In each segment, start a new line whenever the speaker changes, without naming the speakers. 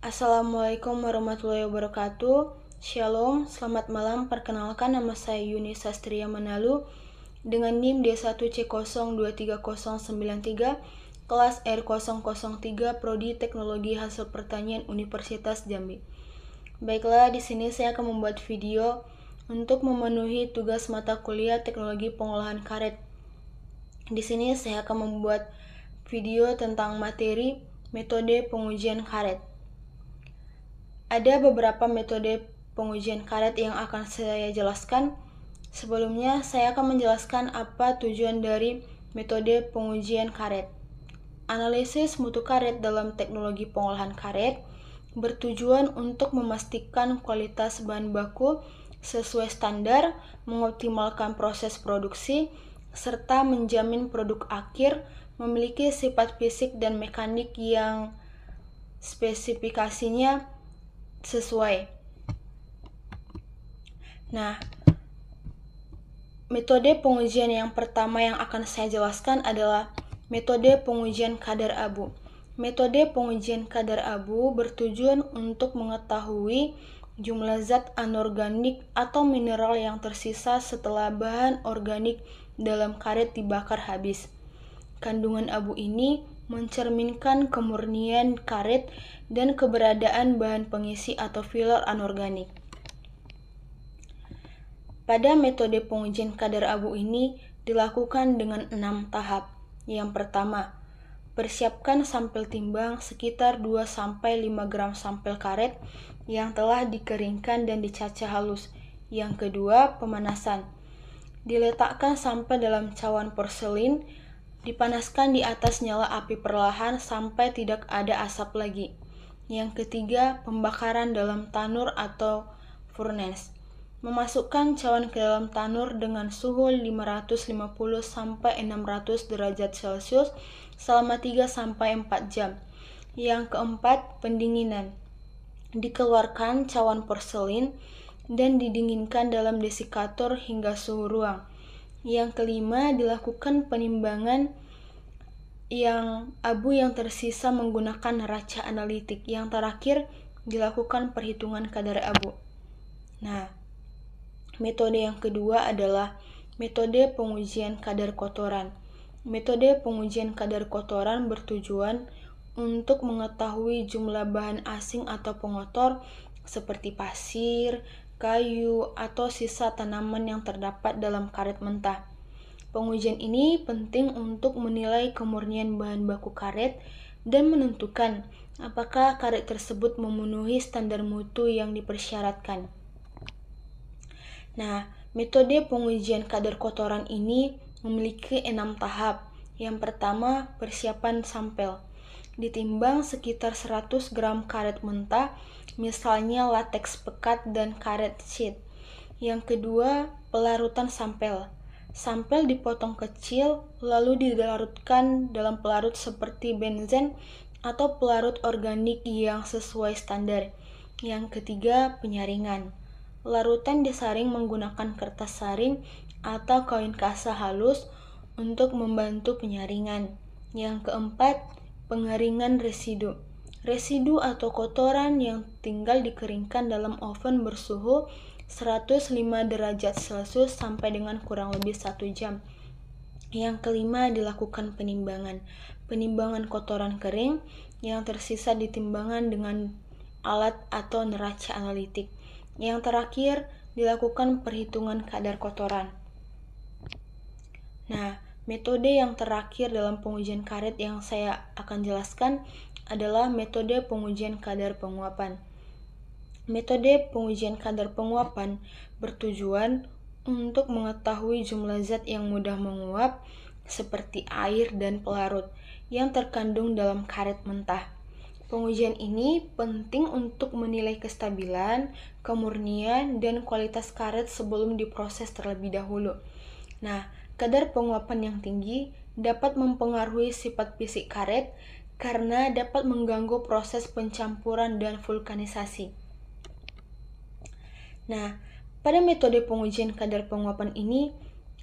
Assalamualaikum warahmatullahi wabarakatuh. Shalom, selamat malam. Perkenalkan, nama saya Yuni Sastria Manalu dengan NIM D1C023093, kelas R003, Prodi Teknologi Hasil Pertanian Universitas Jambi. Baiklah, di sini saya akan membuat video untuk memenuhi tugas mata kuliah Teknologi Pengolahan Karet. Di sini saya akan membuat video tentang materi metode pengujian karet. Ada beberapa metode pengujian karet yang akan saya jelaskan. Sebelumnya, saya akan menjelaskan apa tujuan dari metode pengujian karet. Analisis mutu karet dalam teknologi pengolahan karet bertujuan untuk memastikan kualitas bahan baku sesuai standar, mengoptimalkan proses produksi, serta menjamin produk akhir memiliki sifat fisik dan mekanik yang spesifikasinya sesuai. Nah, metode pengujian yang pertama yang akan saya jelaskan adalah metode pengujian kadar abu. Metode pengujian kadar abu bertujuan untuk mengetahui jumlah zat anorganik atau mineral yang tersisa setelah bahan organik dalam karet dibakar habis. Kandungan abu ini mencerminkan kemurnian karet dan keberadaan bahan pengisi atau filler anorganik. Pada metode pengujian kadar abu ini dilakukan dengan 6 tahap. Yang pertama, persiapkan sampel timbang sekitar 2-5 gram sampel karet yang telah dikeringkan dan dicacah halus. Yang kedua, pemanasan. Diletakkan sampel dalam cawan porselin, dipanaskan di atas nyala api perlahan sampai tidak ada asap lagi. Yang ketiga, pembakaran dalam tanur atau furnace. Memasukkan cawan ke dalam tanur dengan suhu 550-600 derajat Celcius selama 3-4 jam. Yang keempat, pendinginan. Dikeluarkan cawan porselin dan didinginkan dalam desikator hingga suhu ruang. Yang kelima, dilakukan penimbangan abu yang tersisa menggunakan neraca analitik. Yang terakhir, dilakukan perhitungan kadar abu. Nah, metode yang kedua adalah metode pengujian kadar kotoran. Metode pengujian kadar kotoran bertujuan untuk mengetahui jumlah bahan asing atau pengotor seperti pasir, kayu, atau sisa tanaman yang terdapat dalam karet mentah. Pengujian ini penting untuk menilai kemurnian bahan baku karet dan menentukan apakah karet tersebut memenuhi standar mutu yang dipersyaratkan. Nah, metode pengujian kadar kotoran ini memiliki 6 tahap. Yang pertama, persiapan sampel. Ditimbang sekitar 100 gram karet mentah, misalnya lateks pekat dan karet sheet. Yang kedua, pelarutan sampel. Sampel dipotong kecil lalu dilarutkan dalam pelarut seperti benzen atau pelarut organik yang sesuai standar. Yang ketiga, penyaringan. Larutan disaring menggunakan kertas saring atau kain kasa halus untuk membantu penyaringan. Yang keempat, pengeringan residu. Residu atau kotoran yang tinggal dikeringkan dalam oven bersuhu 105 derajat Celcius sampai dengan kurang lebih 1 jam. Yang kelima, dilakukan penimbangan. Penimbangan kotoran kering yang tersisa ditimbangan dengan alat atau neraca analitik. Yang terakhir, dilakukan perhitungan kadar kotoran. Nah, metode yang terakhir dalam pengujian karet yang saya akan jelaskan adalah metode pengujian kadar penguapan. Metode pengujian kadar penguapan bertujuan untuk mengetahui jumlah zat yang mudah menguap seperti air dan pelarut yang terkandung dalam karet mentah. Pengujian ini penting untuk menilai kestabilan, kemurnian, dan kualitas karet sebelum diproses terlebih dahulu. Nah, kadar penguapan yang tinggi dapat mempengaruhi sifat fisik karet karena dapat mengganggu proses pencampuran dan vulkanisasi. Nah, pada metode pengujian kadar penguapan ini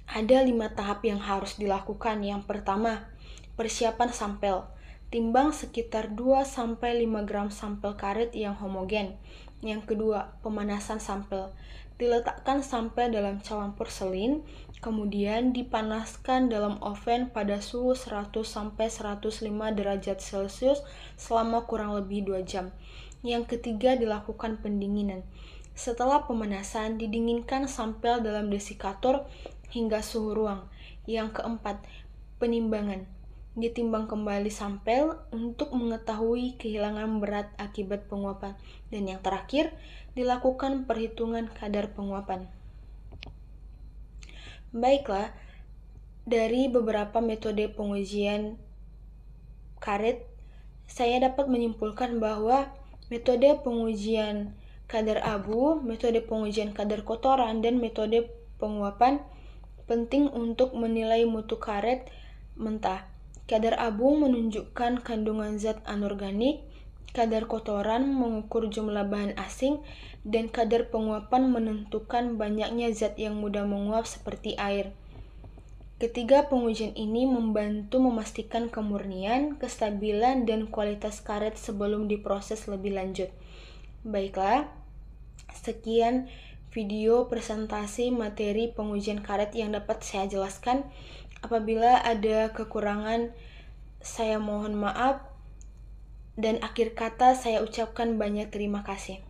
ada 5 tahap yang harus dilakukan. Yang pertama, persiapan sampel. Timbang sekitar 2-5 gram sampel karet yang homogen. Yang kedua, pemanasan sampel. Diletakkan sampel dalam cawan porselin, kemudian dipanaskan dalam oven pada suhu 100-105 derajat Celcius selama kurang lebih 2 jam. Yang ketiga, dilakukan pendinginan. Setelah pemanasan, didinginkan sampel dalam desikator hingga suhu ruang. Yang keempat, penimbangan. Ditimbang kembali sampel untuk mengetahui kehilangan berat akibat penguapan. Dan yang terakhir, dilakukan perhitungan kadar penguapan. Baiklah, dari beberapa metode pengujian karet, saya dapat menyimpulkan bahwa metode pengujian kadar abu, metode pengujian kadar kotoran, dan metode penguapan penting untuk menilai mutu karet mentah. Kadar abu menunjukkan kandungan zat anorganik, kadar kotoran mengukur jumlah bahan asing, dan kadar penguapan menentukan banyaknya zat yang mudah menguap seperti air. Ketiga pengujian ini membantu memastikan kemurnian, kestabilan, dan kualitas karet sebelum diproses lebih lanjut. Baiklah, sekian video presentasi materi pengujian karet yang dapat saya jelaskan. Apabila ada kekurangan, saya mohon maaf. Dan akhir kata saya ucapkan banyak terima kasih.